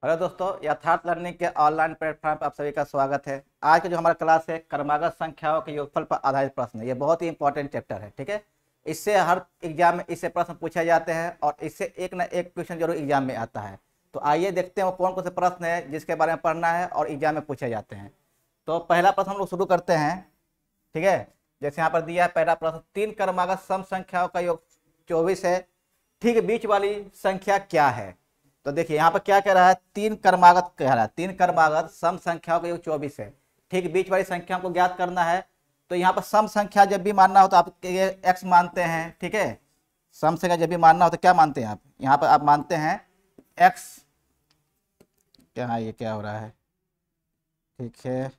Hello दोस्तों, यथार्थ learning के ऑनलाइन प्लेटफॉर्म पर आप सभी का स्वागत है। आज का जो हमारा क्लास है क्रमागत संख्याओं के योगफल पर आधारित प्रश्न है। ये बहुत ही इंपॉर्टेंट चैप्टर है, ठीक है। इससे हर एग्जाम में इससे प्रश्न पूछे जाते हैं और इससे एक ना एक क्वेश्चन जरूर एग्जाम में आता है। तो आइए देखते हैं वो कौन कौन से प्रश्न है जिसके बारे में पढ़ना है और एग्जाम में पूछे जाते हैं। तो पहला प्रश्न हम लोग शुरू करते हैं, ठीक है। जैसे यहाँ पर दिया है पहला प्रश्न, तीन क्रमागत सम संख्याओं का योग 24 है, ठीक बीच वाली संख्या क्या है। तो देखिए यहाँ पर क्या कह रहा है, तीन क्रमागत कह रहा है, तीन क्रमागत सम संख्याओं का योग 24 है, ठीक बीच वाली संख्या को ज्ञात करना है। तो यहाँ पर सम संख्या जब भी मानना हो तो आप ये x मानते हैं, ठीक है। सम संख्या जब भी मानना हो तो क्या मानते हैं आप, यहाँ पर आप मानते हैं x। क्या ये क्या हो रहा है, ठीक है,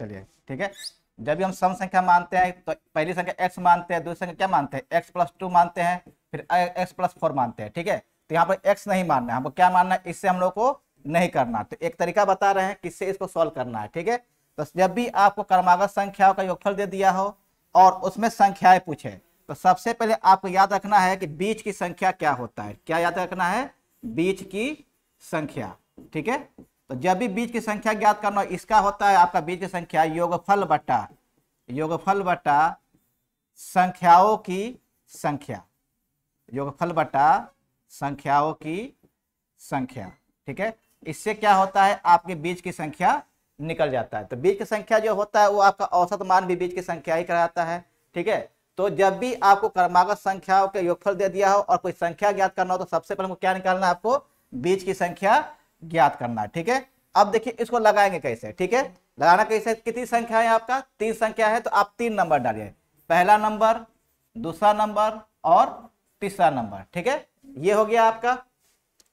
चलिए ठीक है। जब भी हम सम संख्या मानते हैं तो पहली संख्या x मानते हैं, दूसरी संख्या क्या मानते हैं x+2 मानते हैं, फिर x+4 मानते हैं, ठीक है। तो यहाँ पर x नहीं मानना है, हमको क्या मानना है, इससे हम लोग को नहीं करना। तो एक तरीका बता रहे हैं किससे इसको सॉल्व करना है, ठीक है। तो जब भी आपको क्रमागत संख्याओं का योगफल दे दिया हो और उसमें संख्याएं पूछे तो सबसे पहले आपको याद रखना है कि बीच की संख्या क्या होता है। क्या याद रखना है, बीच की संख्या, ठीक है। तो जब भी बीच की संख्या ज्ञात करना हो, इसका होता है आपका बीच की संख्या योगफल बटा संख्याओं की संख्या, योगफल बटा संख्याओं की संख्या, ठीक है। इससे क्या होता है, आपके बीच की संख्या निकल जाता है। तो बीच की संख्या जो होता है वो आपका औसत मान भी बीच की संख्या ही कहलाता है, ठीक है। तो जब भी आपको क्रमागत संख्याओं के योगफल दे दिया हो और कोई संख्या ज्ञात करना हो तो सबसे पहले हमको क्या निकालना है, आपको बीच की संख्या ज्ञात करना है, ठीक है। अब देखिए इसको लगाएंगे कैसे, ठीक है। लगाना कैसे, कितनी संख्या है आपका, तीन संख्या है तो आप तीन नंबर डालिए, पहला नंबर, दूसरा नंबर और तीसरा नंबर, ठीक है। ये हो गया आपका।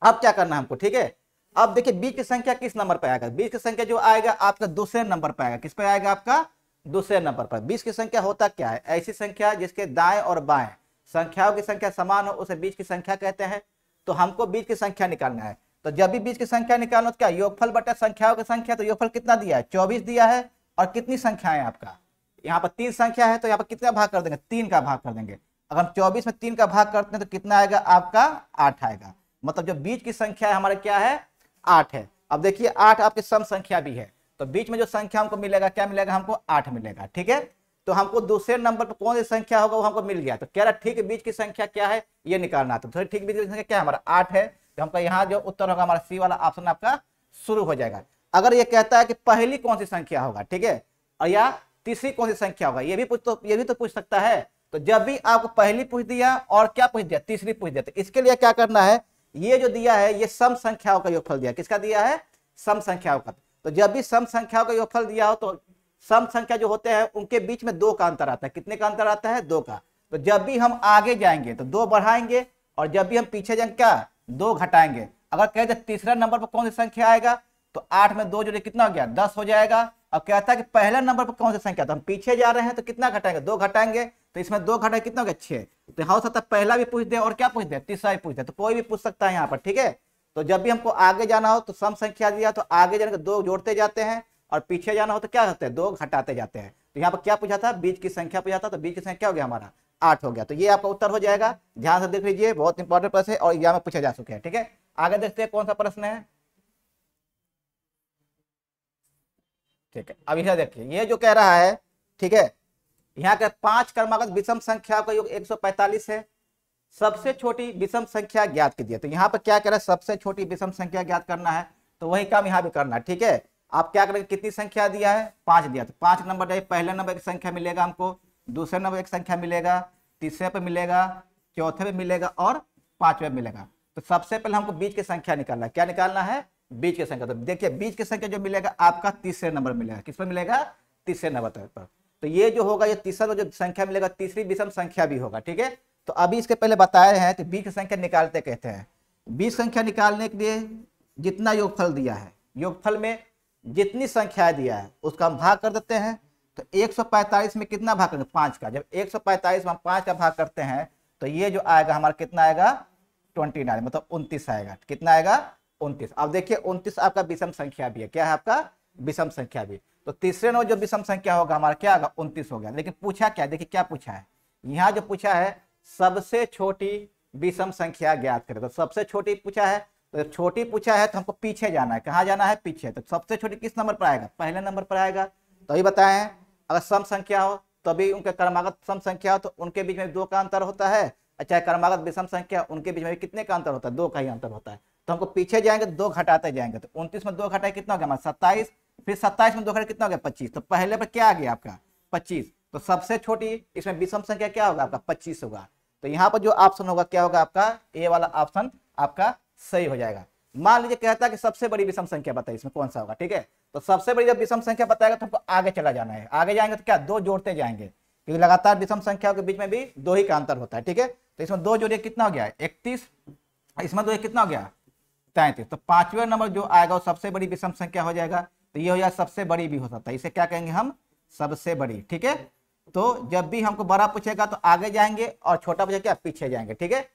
अब क्या करना है हमको, ठीक है। अब देखिए बीच की संख्या किस नंबर पे आएगा, बीच की संख्या जो आएगा आपका दूसरे नंबर पे आएगा। किस पे आएगा, आपका दूसरे नंबर पर। बीच की संख्या होता क्या है, ऐसी संख्या जिसके दाएं और बाएं संख्याओं की संख्या समान हो उसे बीच की संख्या कहते हैं। तो हमको बीच की संख्या निकालना है। तो जब भी बीच की संख्या निकालना तो क्या, योगफल बटा संख्याओं की संख्या। तो योगफल कितना दिया है, 24 दिया है। और कितनी संख्या है आपका, यहाँ पर तीन संख्या है तो यहाँ पर कितना भाग कर देंगे, तीन का भाग कर देंगे। अगर हम 24 में तीन का भाग करते हैं तो कितना आएगा, आपका 8 आएगा। मतलब जो बीच की संख्या है हमारे क्या है, 8 है। अब देखिए 8 आपकी सम संख्या भी है, तो बीच में जो संख्या हमको मिलेगा क्या मिलेगा, हमको 8 मिलेगा, ठीक है। तो हमको दूसरे नंबर पर कौन सी संख्या होगा वो हमको मिल गया। तो कह रहा ठीक बीच की संख्या क्या है ये निकालना। तो ठीक बीच की संख्या क्या है, हमारा 8 है। तो हमका यहाँ जो उत्तर होगा हमारा सी वाला ऑप्शन आपका शुरू हो जाएगा। अगर ये कहता है कि पहली कौन सी संख्या होगा, ठीक है, और या तीसरी कौन सी संख्या होगा, ये भी तो पूछ सकता है। तो जब भी आपको पहली पूछ दिया और क्या पूछ दिया, तीसरी पूछ दिया, तो इसके लिए क्या करना है, ये जो दिया है ये सम संख्याओं का योगफल दिया। किसका दिया है, सम संख्याओं का। तो जब भी सम संख्याओं का योगफल दिया हो तो सम संख्या जो होते हैं उनके बीच में 2 का अंतर आता है। कितने का अंतर आता है, 2 का। तो जब भी हम आगे जाएंगे तो 2 बढ़ाएंगे और जब भी हम पीछे जाएंगे क्या, 2 घटाएंगे। अगर कहते तीसरा नंबर पर कौन सी संख्या आएगा तो 8 में 2 जोड़े कितना हो गया, 10 हो जाएगा। अब कहता है कि पहला नंबर पर कौन सी संख्या, तो हम पीछे जा रहे हैं तो कितना घटाएंगे, 2 घटाएंगे। तो इसमें 2 घटाए कितना हो गया, 6। तो हो सकता है पहला भी पूछ दे और क्या पूछ दे, तीसरा भी पूछ दे। तो कोई भी पूछ सकता है यहाँ पर, ठीक है। तो जब भी हमको आगे जाना हो तो सम संख्या दिया तो आगे जाने के 2 जोड़ते जाते हैं और पीछे जाना हो तो क्या करते हैं, 2 घटाते जाते हैं। तो यहाँ पर क्या पूछा था, बीच की संख्या पूछा था। तो बीच की संख्या हो गया हमारा 8 हो गया। तो ये आपका उत्तर हो जाएगा। ध्यान से देख लीजिए, बहुत इंपॉर्टेंट प्रश्न है और एग्जाम में पूछे जा चुके हैं, ठीक है। आगे देखते हैं कौन सा प्रश्न है, ठीक है। अब इसे देखिए, ये जो कह रहा है, ठीक है, यहाँ के 5 क्रमागत विषम संख्या का योग 145 है, सबसे छोटी विषम संख्या ज्ञात कीजिए। तो यहाँ पर क्या कह रहा है, सबसे छोटी विषम संख्या ज्ञात करना है। तो वही काम यहाँ भी करना है, ठीक है। आप क्या करेंगे, कितनी संख्या दिया है, 5 दिया। तो 5 नंबर जाइए, पहले नंबर एक संख्या मिलेगा हमको, दूसरे नंबर एक संख्या मिलेगा, तीसरे पे मिलेगा, चौथे पे मिलेगा और 5वें मिलेगा। तो सबसे पहले हमको बीच की संख्या निकालना है। क्या निकालना है, बीच की संख्या। तो देखिए बीच की संख्या जो मिलेगा आपका तीसरे नंबर मिलेगा। किस पर मिलेगा, तीसरे नंबर पर। तो ये जो होगा, ये तीसरा जो संख्या मिलेगा तीसरी विषम संख्या भी होगा, ठीक है। तो अभी इसके पहले बताए हैं कि बीच की संख्या निकालते कहते हैं। बीच संख्या निकालने के लिए जितना योगफल दिया है, योगफल में जितनी संख्या दिया है उसका हम भाग कर देते हैं। तो 145 में कितना भाग करेंगे, 5 का। जब 145 में हम 5 का भाग करते हैं तो ये जो आएगा हमारा कितना आएगा, 29, मतलब 29 आएगा। कितना आएगा, 29। अब देखिए 29 आपका विषम संख्या भी है। क्या है आपका, विषम संख्या भी। तो तीसरे नंबर जो विषम संख्या होगा हमारा क्या होगा, 29 हो गया। लेकिन पूछा क्या, देखिए क्या पूछा है, यहाँ जो पूछा है सबसे छोटी विषम संख्या ज्ञात करें। तो सबसे छोटी पूछा है, तो छोटी पूछा है तो हमको पीछे जाना है। कहाँ जाना है? पीछे। तो सबसे छोटी किस नंबर पर आएगा? पहले नंबर पर आएगा। तो अभी बताए हैं अगर सम संख्या हो तभी उनके क्रमागत सम संख्या हो तो उनके बीच में 2 का अंतर होता है, चाहे क्रमागत विषम संख्या उनके बीच में कितने का अंतर होता है? 2 का ही अंतर होता है। तो हमको पीछे जाएंगे तो 2 घटाते जाएंगे। तो 29 में 2 घटाए कितना हो गया हमारा? 27। फिर 27 में 2 घटाए कितना हो गया? 25। तो पहले पर क्या आ गया आपका? 25। तो सबसे छोटी इसमें विषम संख्या क्या होगा आपका? 25 होगा। तो यहाँ पर जो ऑप्शन होगा क्या होगा आपका? ए वाला ऑप्शन आपका सही हो जाएगा। मान लीजिए कहता है कि सबसे बड़ी विषम संख्या बताइए, इसमें कौन सा होगा? ठीक है, तो सबसे बड़ी जब विषम संख्या बताएगा तो हमको आगे चला जाना है। आगे जाएंगे तो क्या 2 जोड़ते जाएंगे, क्योंकि लगातार विषम संख्याओं के बीच में भी 2 ही का अंतर होता है। ठीक है, तो इसमें 2 जोड़िए कितना हो गया? 31। इसमें 2 कितना हो गया? 33। तो 5वें नंबर जो आएगा वो सबसे बड़ी विषम संख्या हो जाएगा। तो ये हो जाएगा सबसे बड़ी भी हो सकता है, इसे क्या कहेंगे हम? सबसे बड़ी। ठीक है, तो जब भी हमको बड़ा पूछेगा तो आगे जाएंगे और छोटा पूछेगा क्या? पीछे जाएंगे। ठीक है,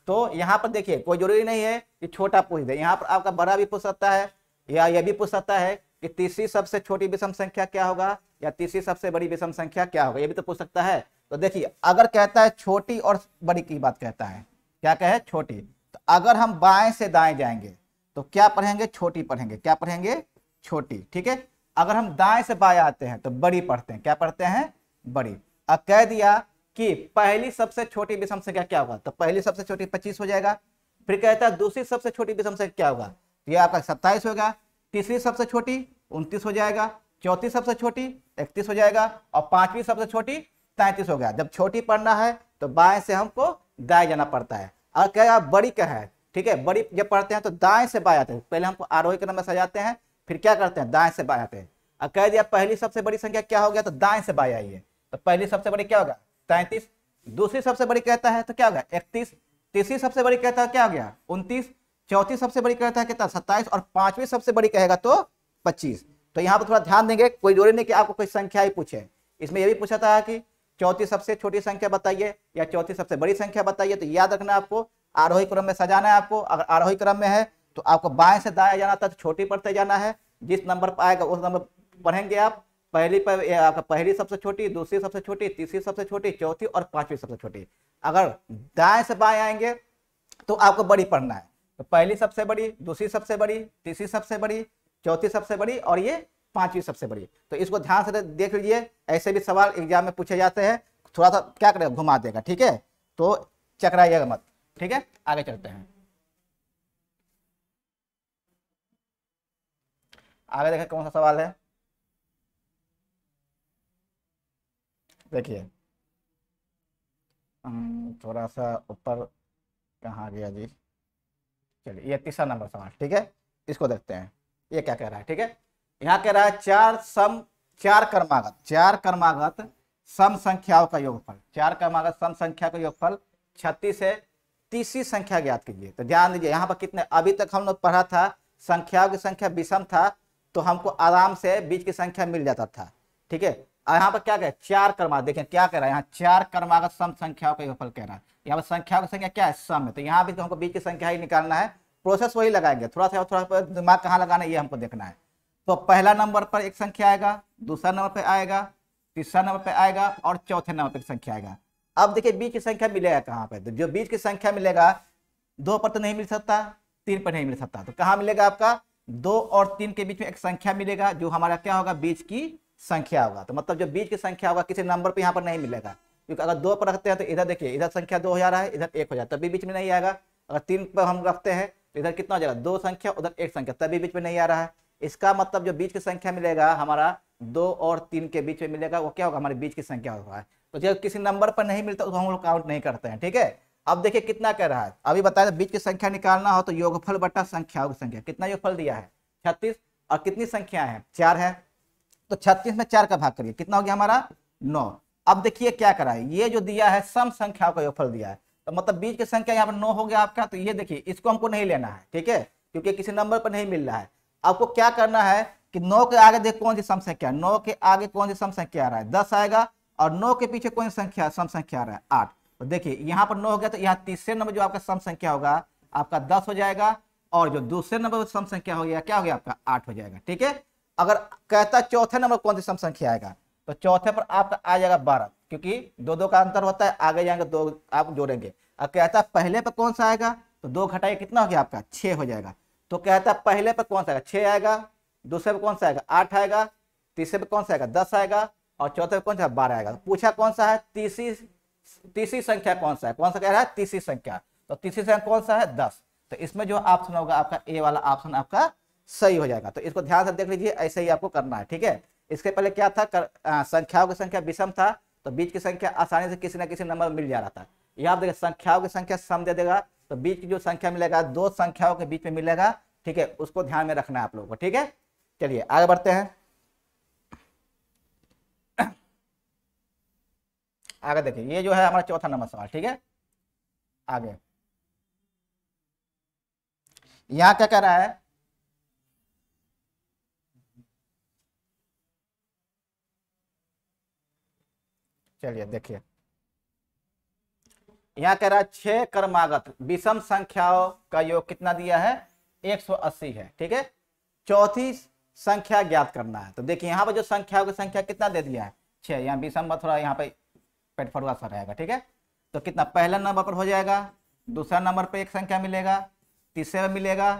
तो यहाँ पर देखिए कोई जरूरी नहीं है कि छोटा पूछ दे, यहाँ पर आपका बड़ा भी पूछ सकता है या यह भी पूछ सकता है कि तीसरी सबसे छोटी विषम संख्या क्या होगा या तीसरी सबसे बड़ी विषम संख्या क्या होगा, ये भी तो पूछ सकता है। तो देखिए अगर कहता है छोटी और बड़ी की बात कहता है, क्या कहे? छोटी। तो अगर हम बाएं से दाएं जाएंगे तो क्या पढ़ेंगे? छोटी पढ़ेंगे। क्या पढ़ेंगे? छोटी। ठीक है, अगर हम दाएं से बाएं आते हैं तो बड़ी पढ़ते हैं। क्या पढ़ते हैं? बड़ी। अब कह दिया कि पहली सबसे छोटी विषम संख्या क्या होगा? तो पहली सबसे छोटी 25 हो जाएगा। फिर कहता है दूसरी सबसे छोटी विषम संख्या क्या होगा? तो ये आपका 27 होगा। तीसरी सबसे छोटी 29 हो जाएगा। चौथी सबसे छोटी 31 हो जाएगा और पांचवी सबसे छोटी 33 हो गया। जब छोटी पढ़ना है तो बाएं से हमको दाएं जाना पड़ता है। और क्या बड़ी का है? ठीक है, बड़ी जब पढ़ते हैं तो दाएं से बाएं आते हैं। पहले हमको आरोही क्रम में सजाते हैं, फिर क्या करते हैं? दाएं से बाएं आते हैं। अब कह दिया पहली सबसे बड़ी संख्या क्या हो गया? तो दाएं से बाएं आइए। तो पहली सबसे बड़ी क्या होगा? 33। दूसरी सबसे बड़ी कहता है तो क्या होगा? 31। तीसरी सबसे बड़ी कहता है क्या हो गया? 29। चौथी सबसे बड़ी कहता है कितना? 27। और पांचवी सबसे बड़ी कहेगा तो 25। तो यहाँ पर थोड़ा ध्यान देंगे, कोई जरूरी नहीं कि आपको कोई संख्या ही पूछे। इसमें यह भी पूछा था कि चौथी सबसे छोटी संख्या बताइए या चौथी सबसे बड़ी संख्या बताइए। तो याद रखना आपको आरोही क्रम में सजाना है। आपको अगर आरोही क्रम में है तो आपको बाएं से दाएं जाना था, तो छोटी पढ़ते जाना है। जिस नंबर पर आएगा उस नंबर पढ़ेंगे आप। पहली पर आपका पहली सबसे छोटी, दूसरी सबसे छोटी, तीसरी सबसे छोटी, चौथी और पांचवी सबसे छोटी। अगर दाएं से बाएं आएंगे तो आपको बड़ी पढ़ना है। तो पहली सबसे बड़ी, दूसरी सबसे बड़ी, तीसरी सबसे बड़ी, चौथी सबसे बड़ी और ये पांचवी सबसे बड़ी। तो इसको ध्यान से देख लीजिए, ऐसे भी सवाल एग्जाम में पूछे जाते हैं। थोड़ा सा क्या करेगा? घुमा देगा। ठीक है, तो चकराइएगा मत। ठीक है, आगे चलते हैं। आगे देखें कौन सा सवाल है। देखिए थोड़ा सा ऊपर कहाँ गया जी? चलिए ये तीसरा नंबर सवाल। ठीक है, इसको देखते हैं ये क्या कह रहा है। ठीक है, यहाँ कह रहा है चार क्रमागत सम संख्याओं का योगफल। 4 क्रमागत सम संख्या का योगफल 36 है। तीसरी संख्या ज्ञात कीजिए। तो ध्यान दीजिए यहाँ पर कितने, अभी तक हम लोग पढ़ा था संख्याओं की संख्या विषम था तो हमको आराम से बीच की संख्या मिल जाता था। ठीक है, यहाँ पर क्या कह 4 क्रमागत, देखें क्या कह रहा है यहाँ? 4 क्रमागत सम संख्याओं का योगफल कह रहा है। यहाँ पर संख्याओं की संख्या क्या है? सम है। तो यहाँ भी तो हमको बीच की संख्या ही निकालना है। प्रोसेस वही लगाएंगे, थोड़ा दिमाग कहाँ लगाना है ये हमको देखना है। तो पहला नंबर पर एक संख्या आएगा, दूसरा नंबर पर आएगा, तीसरा नंबर पर आएगा और चौथे नंबर पर संख्या आएगा। अब देखिए बीच की संख्या मिलेगा कहाँ पे? तो जो बीच की संख्या मिलेगा 2 पर तो नहीं मिल सकता, 3 पर नहीं मिल सकता। तो कहाँ मिलेगा आपका? 2 और 3 के बीच में एक संख्या मिलेगा जो हमारा क्या होगा? बीच की संख्या होगा। तो मतलब जो बीच की संख्या होगा किसी नंबर पे यहाँ पर नहीं मिलेगा, क्योंकि अगर 2 पर रखते हैं तो इधर देखिए इधर संख्या 2 हो जा रहा है, इधर 1 हो जाता है, तभी बीच में नहीं आएगा। अगर 3 पर हम रखते हैं तो इधर कितना हो जाएगा? 2 संख्या, उधर 1 संख्या, तभी बीच में नहीं आ रहा है। इसका मतलब जो बीच की संख्या मिलेगा हमारा 2 और 3 के बीच में मिलेगा, वो क्या होगा? हमारे बीच की संख्या होगा। तो जब किसी नंबर पर नहीं मिलता तो हम लोग काउंट नहीं करते हैं। ठीक है, अब देखिए कितना कह रहा है, अभी बताया बीच की संख्या निकालना हो तो योगफल बटा संख्याओं की संख्या। कितना योगफल दिया है? 36। और कितनी संख्याएं हैं? 4 है। तो 36 में 4 का भाग करिए, कितना हो गया हमारा? 9। अब देखिए क्या करा है, ये जो दिया है सम संख्याओं का योगफल दिया है, तो मतलब बीच की संख्या यहाँ पर 9 हो गया आपका। तो ये देखिए इसको हमको नहीं लेना है। ठीक है, क्योंकि किसी नंबर पर नहीं मिल रहा है। आपको क्या करना है कि 9 के आगे देख कौन सी सम संख्या, 9 के आगे कौन सी सम संख्या आ रहा है? 10 आएगा। और 9 के पीछे कौन सी संख्या सम संख्या आ रहा है? 8। तो देखिए यहाँ पर 9 हो गया, तो यहाँ तीसरे नंबर जो आपका सम संख्या होगा आपका 10 हो जाएगा और जो दूसरे नंबर पर सम संख्या हो गया क्या हो गया आपका? 8 हो जाएगा। ठीक है, अगर कहता चौथे नंबर कौन सी सम संख्या आएगा तो चौथे पर आपका आ जाएगा 12। क्योंकि दो दो का अंतर होता है, आगे जाएंगे दो आप जोड़ेंगे। अब कहता है पहले पे कौन सा आएगा, तो 2 घटाइए कितना हो गया आपका 6 हो जाएगा। तो कहता है पहले पे कौन सा आएगा 6 आएगा, दूसरे पे कौन सा आएगा 8 आएगा, तीसरे पे कौन सा आएगा 10 आएगा और चौथे पे कौन सा 12 आएगा। तो पूछा कौन सा है तीसरी संख्या कौन सा है, कौन सा कह रहा है तीसरी संख्या, तो तीसरी संख्या कौन सा है 10। तो इसमें जो ऑप्शन होगा आपका ए वाला ऑप्शन आपका सही हो जाएगा। तो इसको ध्यान से देख लीजिए, ऐसे ही आपको करना है, ठीक है। इसके पहले क्या था, संख्याओं की संख्या विषम था तो बीच की संख्या आसानी से किसी ना किसी नंबर मिल जा रहा था। यहाँ देखिए संख्याओं की संख्या सम दे देगा तो बीच की जो संख्या मिलेगा दो संख्याओं के बीच में मिलेगा, ठीक है, उसको ध्यान में रखना है आप लोगों को, ठीक है। चलिए आगे बढ़ते हैं। आगे देखिए, ये जो है हमारा चौथा नंबर सवाल, ठीक है। आगे यहां क्या कह रहा है, चलिए देखिए यहां कह रहा है 6 क्रमागत विषम संख्याओं का योग कितना दिया है 180 है, ठीक है। चौथी संख्या ज्ञात करना है। तो देखिए यहाँ पर जो संख्याओं की संख्या कितना दे दिया है 6, यहाँ विषम थोड़ा यहाँ पे पेट फटुआ सा रहेगा, ठीक है। तो कितना पहला नंबर पर हो जाएगा, दूसरा नंबर पर एक संख्या मिलेगा, तीसरे पर मिलेगा,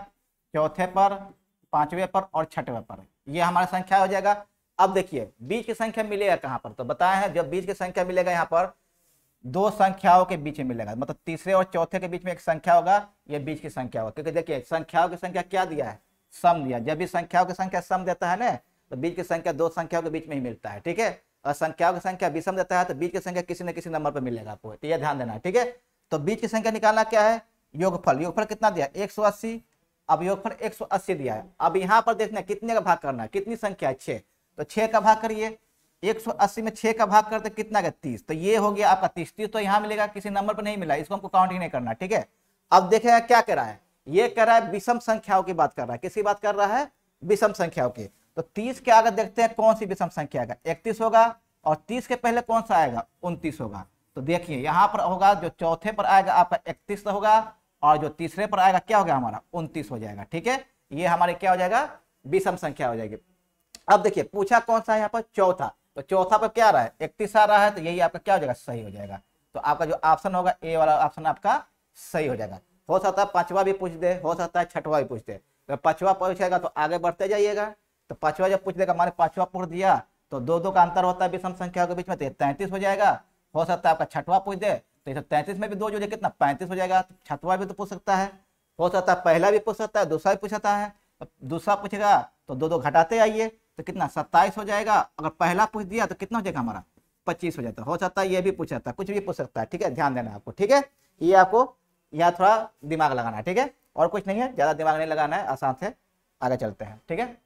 चौथे पर, पांचवें पर और छठवें पर, ये हमारा संख्या हो जाएगा। अब देखिए बीच की संख्या मिलेगा कहाँ पर, तो बताया है जब बीच की संख्या मिलेगा यहाँ पर दो संख्याओं के बीच में मिलेगा, मतलब तीसरे और चौथे के बीच में एक संख्या होगा, ये बीच की संख्या होगा। क्योंकि देखिए संख्याओं की संख्या क्या दिया है सम दिया, जब भी संख्याओं की संख्या सम देता है ना तो बीच की संख्या दो संख्याओं के बीच में ही मिलता है, ठीक है। और संख्याओं की संख्या विषम देता है तो बीच की संख्या किसी न किसी नंबर पर मिलेगा आपको, तो यह ध्यान देना है, ठीक है। तो बीच की संख्या निकालना क्या है योगफल, योगफल कितना दिया 180। अब योगफल 180 दिया है, अब यहाँ पर देखना कितने का भाग करना है, कितनी संख्या है 6, तो 6 का भाग करिए, 180 में 6 का भाग करते कितना का 30, तो ये हो गया आपका 30। 30 तो यहाँ मिलेगा, किसी नंबर पर नहीं मिला, इसको हमको काउंट ही नहीं करना, ठीक है। अब देखेगा क्या कह रहा है, ये कह रहा है विषम संख्याओं की बात कर रहा है, किसकी बात कर रहा है विषम संख्याओं की। तो 30 के आगे देखते हैं कौन सी विषम संख्या आएगा 31 होगा, और 30 के पहले कौन सा आएगा 29 होगा। तो देखिए यहाँ पर होगा जो चौथे पर आएगा आपका 31 होगा और जो तीसरे पर आएगा क्या हो गया हमारा 29 हो जाएगा, ठीक है। ये हमारे क्या हो जाएगा विषम संख्या हो जाएगी। अब देखिए पूछा कौन सा है यहाँ पर चौथा, तो चौथा पर क्या आ रहा है 31 आ रहा है, तो यही आपका क्या हो जाएगा सही हो जाएगा। तो आपका जो ऑप्शन होगा ए वाला ऑप्शन आपका सही हो जाएगा। हो सकता है पांचवा भी पूछ दे, हो सकता है छठवा भी पूछ दे, तो पांचवा पूछेगा तो आगे बढ़ते जाइएगा। तो पांचवा जब पूछ देगा माने पांचवा पूछ दिया तो दो दो का अंतर होता है विषम संख्या के बीच में, तो 33 हो जाएगा। हो सकता है आपका छठवा पूछ दे तो 33 में भी दो जोड़े कितना 35 हो जाएगा, तो छठवा भी तो पूछ सकता है। हो सकता है पहला भी पूछ सकता है, दूसरा भी पूछ सकता है, दूसरा पूछेगा तो दो दो घटाते आइए तो कितना 27 हो जाएगा। अगर पहला पूछ दिया तो कितना हो जाएगा हमारा 25 हो जाता है। हो सकता है ये भी पूछ सकता है, कुछ भी पूछ सकता है, ठीक है, ध्यान देना आपको, ठीक है। ये आपको यहाँ थोड़ा दिमाग लगाना है, ठीक है, और कुछ नहीं है, ज्यादा दिमाग नहीं लगाना है, आसान से आगे चलते हैं, ठीक है।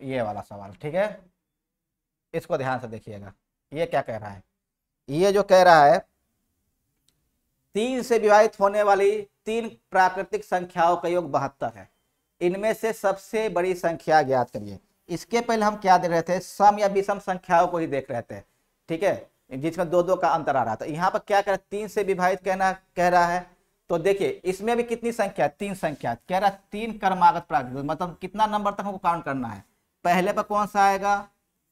ये वाला सवाल, ठीक है, इसको ध्यान से देखिएगा। ये क्या कह रहा है, ये जो कह रहा है 3 से विभाजित होने वाली 3 प्राकृतिक संख्याओं का योग 72 है, इनमें से सबसे बड़ी संख्या ज्ञात करिए। इसके पहले हम क्या देख रहे थे सम या विषम संख्याओं को ही देख रहे थे, ठीक है, जिसमें दो दो का अंतर आ रहा था। यहाँ पर क्या कह रहा है 3 से विभाजित कह रहा है। तो देखिए इसमें भी कितनी संख्या 3 संख्या कह रहा है 3 क्रमागत प्राकृतिक, मतलब कितना नंबर तक हमको काउंट करना है, पहले पर कौन सा आएगा,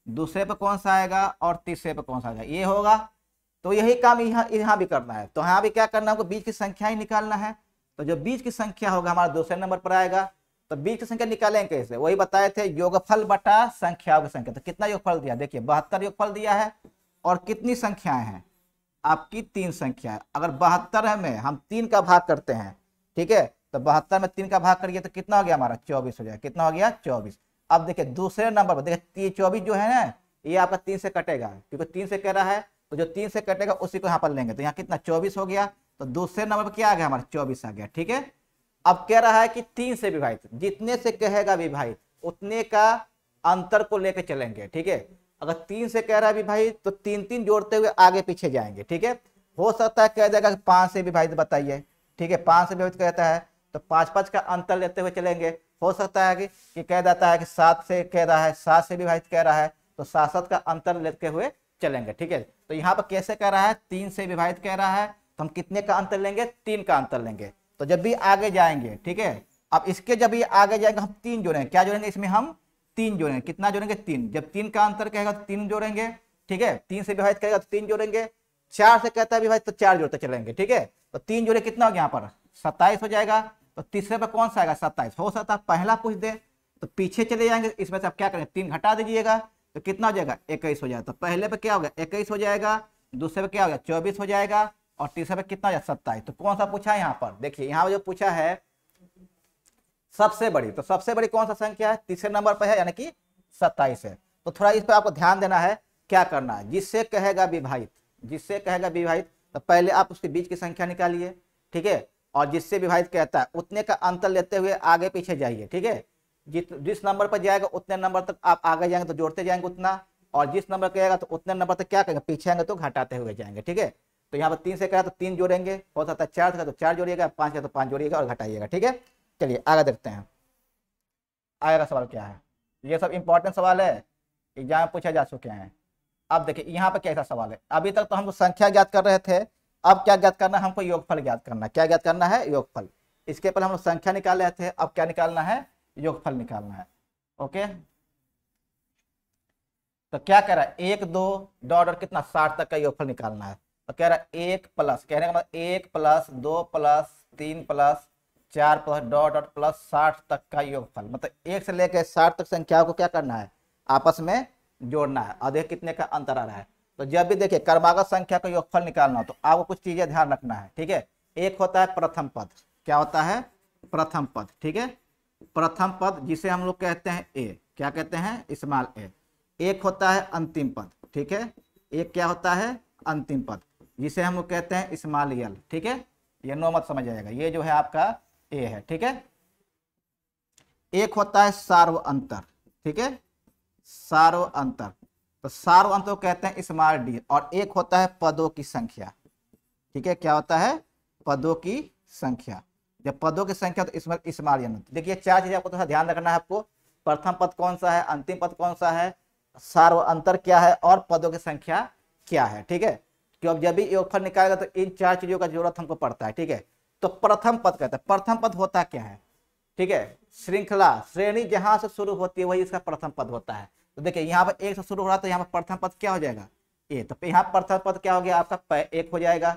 दूसरे पर कौन सा आएगा और तीसरे पर कौन सा आएगा, ये होगा। तो यही काम यहाँ भी करना है। तो यहाँ भी क्या करना है हमको बीच की संख्या ही निकालना है। तो जो बीच की संख्या होगा हमारा दूसरे नंबर पर आएगा। तो बीच की संख्या निकालेंगे कैसे, वही बताए थे योगफल बटा संख्याओं की संख्या। तो कितना योगफल दिया, देखिए 72 योगफल दिया है और कितनी संख्याएं हैं आपकी 3 संख्या। अगर 72 में हम 3 का भाग करते हैं, ठीक है, तो 72 में 3 का भाग करिए तो कितना हो गया हमारा 24 हो जाएगा। कितना हो गया 24। अब देखिए दूसरे नंबर पर देखिए 24 जो है ना ये आपका 3 से कटेगा, क्योंकि 3 से कह रहा है तो जो 3 से कटेगा उसी को यहाँ पर लेंगे, तो यहाँ कितना 24 हो गया। तो दूसरे नंबर पर क्या आ गया हमारा 24 आ गया, ठीक है। अब कह रहा है कि 3 से विभाजित, जितने से कहेगा विभाजित उतने का अंतर को लेकर चलेंगे, ठीक है। अगर 3 से कह रहा है विभाजित तो 3 जोड़ते हुए आगे पीछे जाएंगे, ठीक है। हो सकता है कह देगा 5 से विभाजित बताइए, ठीक है, 5 से विभाजित कहता है तो 5 का अंतर लेते हुए चलेंगे। हो सकता है कि कह देता है कि 7 से कह रहा है 7 से विभाजित कह रहा है तो 7 का अंतर लेते हुए चलेंगे, ठीक है। तो यहाँ पर कैसे कह रहा है 3 से विभाजित कह रहा है तो हम कितने का अंतर लेंगे 3 का अंतर लेंगे। तो जब भी आगे जाएंगे, ठीक है, अब इसके जब भी आगे जाएंगे हम 3 जोड़ेंगे, क्या जोड़ेंगे इसमें हम 3 जोड़ेंगे, कितना जोड़ेंगे 3, जब 3 का अंतर कहेगा तो 3 जोड़ेंगे, ठीक है, 3 से विभाजित करेगा तो 3 जोड़ेंगे, 4 से कहता है विभाजित तो 4 जोड़ते चलेंगे, ठीक है, तो 3 जोड़े कितना हो गया यहाँ पर 27 हो जाएगा। तो तीसरे पर कौन सा आएगा 27, हो सकता है पहला पूछ दे तो पीछे चले जाएंगे, इसमें से आप क्या करेंगे 3 घटा दीजिएगा तो कितना हो जाएगा 21 हो जाएगा। तो पहले पे क्या हो गया 21 हो जाएगा, दूसरे पे क्या हो गया 24 हो जाएगा, और तीसरे पे कितना हो जाएगा 27। तो कौन सा पूछा है यहाँ पर, देखिए यहाँ जो पूछा है सबसे बड़ी, तो सबसे बड़ी कौन सा संख्या है, तीसरे नंबर पर है, यानी कि 27 है। तो थोड़ा इस पर आपको ध्यान देना है, क्या करना है, जिससे कहेगा विभाजित, जिससे कहेगा विभाजित तो पहले आप उसके बीच की संख्या निकालिए, ठीक है, और जिससे विभाजित कहता है उतने का अंतर लेते हुए आगे पीछे जाइए, ठीक है, जिस नंबर पर जाएगा उतने नंबर तक आप आगे जाएंगे तो जोड़ते जाएंगे उतना, और जिस नंबर कहेगा तो उतने नंबर तक क्या करेंगे पीछे आएंगे तो घटाते हुए जाएंगे, ठीक है। तो यहाँ पर 3 से कहा तो 3 जोड़ेंगे, हो सकता है 4 से तो 4 जोड़िएगा, 5 का तो 5 जोड़िएगा और घटाइएगा, ठीक है। चलिए आगे देखते हैं आगे का सवाल क्या है। ये सब इंपॉर्टेंट सवाल है, एग्जाम में पूछे जा चुके हैं। अब देखिए यहाँ पर कैसा सवाल है, अभी तक तो हम संख्या ज्ञात कर रहे थे, अब क्या ज्ञात करना है हमको, योगफल ज्ञात करना है। क्या ज्ञात करना है, योगफल। इसके पहले हम लोग संख्या निकाल रहे थे, अब क्या निकालना है, योगफल निकालना है। ओके, तो क्या कह रहा है 1 2 डॉट और कितना 60 तक का योगफल निकालना है। तो कह रहा है 1 प्लस, कहने का मतलब 1 plus 2 plus 3 plus 4 plus dot dot plus 60 तक का योगफल, मतलब 1 से लेकर 60 तक संख्याओं को क्या करना है आपस में जोड़ना है, और देखिए कितने का अंतर आ रहा है। तो जब भी देखिए क्रमागत संख्या का योगफल निकालना हो तो आपको कुछ चीजें ध्यान रखना है, ठीक है। एक होता है प्रथम पद, क्या होता है प्रथम पद, ठीक है, प्रथम पद जिसे हम लोग कहते हैं ए, क्या कहते हैं स्मॉल ए। एक होता है अंतिम पद, ठीक है, एक क्या होता है अंतिम पद जिसे हम लोग कहते हैं स्मॉल एल, ठीक है, ये नो मत समझ आएगा, ये जो है आपका ए है, ठीक है। एक होता है सार्व अंतर, ठीक है, सार्व अंतर, तो सार्व अंतर को कहते हैं स्मॉल डी। और एक होता है पदों की संख्या, ठीक है, क्या होता है पदों की संख्या। जब पदों की संख्या तो स्मॉल एन। देखिए 4 चीजें आपको थोड़ा ध्यान रखना है, आपको प्रथम पद कौन सा है, अंतिम पद कौन सा है, सार्व अंतर क्या है, और पदों की संख्या क्या है, ठीक है। क्यों जब भी योगफल निकालेगा तो इन 4 चीजों का जरूरत हमको पड़ता है, ठीक है। तो प्रथम पद कहता है, प्रथम पद होता क्या है, ठीक है, श्रृंखला श्रेणी जहां से शुरू होती है वही इसका प्रथम पद होता है। तो देखिए यहाँ पर 1 से शुरू हो रहा है तो यहाँ पर प्रथम पद क्या हो जाएगा ए, तो यहाँ प्रथम पद क्या हो गया आपका 1 हो जाएगा।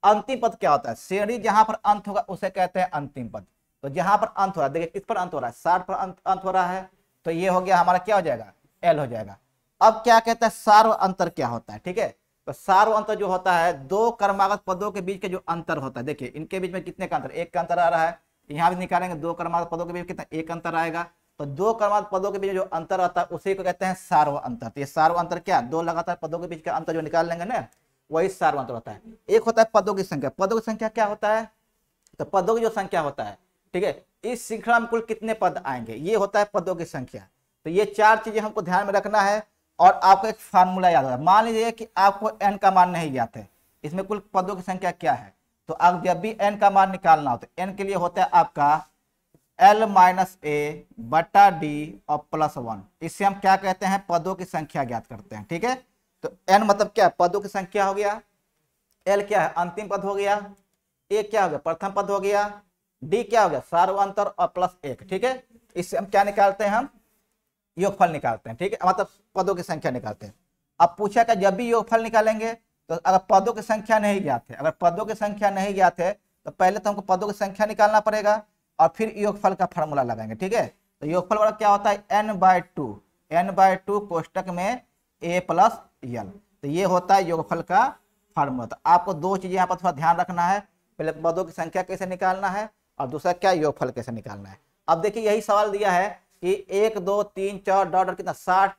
अंतिम पद क्या होता है, श्रेणी जहां पर अंत होगा उसे कहते हैं अंतिम पद। तो जहां पर अंत हो रहा है, देखिए किस पर अंत हो रहा है 60 पर अंत हो रहा है, तो ये हो गया हमारा क्या हो जाएगा एल हो जाएगा। अब क्या कहता है सार्व अंतर क्या होता है, ठीक है, तो सार्व अंतर जो होता है दो क्रमागत पदों के बीच के जो अंतर होता है, देखिए इनके बीच में कितने का अंतर, 1 का अंतर आ रहा है, यहाँ भी निकालेंगे 2 क्रमागत पदों के बीच कितना 1 अंतर आएगा। तो 2 क्रमागत पदों के बीच जो अंतर आता है उसी को कहते हैं सार्व अंतर। तो ये सार्व अंतर क्या, 2 लगातार पदों के बीच का अंतर जो निकाल लेंगे ना वही सार्व अंतर होता है। एक होता है पदों की संख्या, पदों की संख्या क्या होता है, तो पदों की जो संख्या होता है, ठीक है, इस श्रृंखला में कुल कितने पद आएंगे ये होता है पदों की संख्या। तो ये 4 चीजें हमको ध्यान में रखना है। और आपको एक फार्मूला याद होगा, मान लीजिए कि आपको n का मान नहीं ज्ञात है, इसमें कुल पदों की संख्या क्या है, तो आप जब भी n का मान निकालना हो तो n के लिए होता है आपका l माइनस ए बटा डी और प्लस 1। इससे हम क्या कहते हैं पदों की संख्या ज्ञात करते हैं, ठीक है। तो n मतलब क्या पदों की संख्या हो गया, l क्या है अंतिम पद हो गया, a क्या हो गया प्रथम पद हो गया, d क्या हो गया सार्व अंतर और प्लस 1, ठीक है। इससे हम क्या निकालते हैं, हम योगफल निकालते हैं, ठीक है, मतलब पदों की संख्या निकालते हैं। अब पूछा कि जब भी योगफल निकालेंगे तो अगर पदों की संख्या नहीं ज्ञात है, अगर पदों की संख्या नहीं ज्ञात है तो पहले तो हमको पदों की संख्या निकालना पड़ेगा और फिर योगफल का फॉर्मूला लगाएंगे, ठीक है। तो योगफल वाला क्या होता है n/2 कोष्टक में a प्लस यल, तो ये होता है योगफल का फॉर्मूला। तो आपको 2 चीजें यहाँ पर थोड़ा ध्यान रखना है, पहले पदों की संख्या कैसे निकालना है और दूसरा क्या योगफल कैसे निकालना है। अब देखिए यही सवाल दिया है कि 1 2 3 4 डॉट कितना 60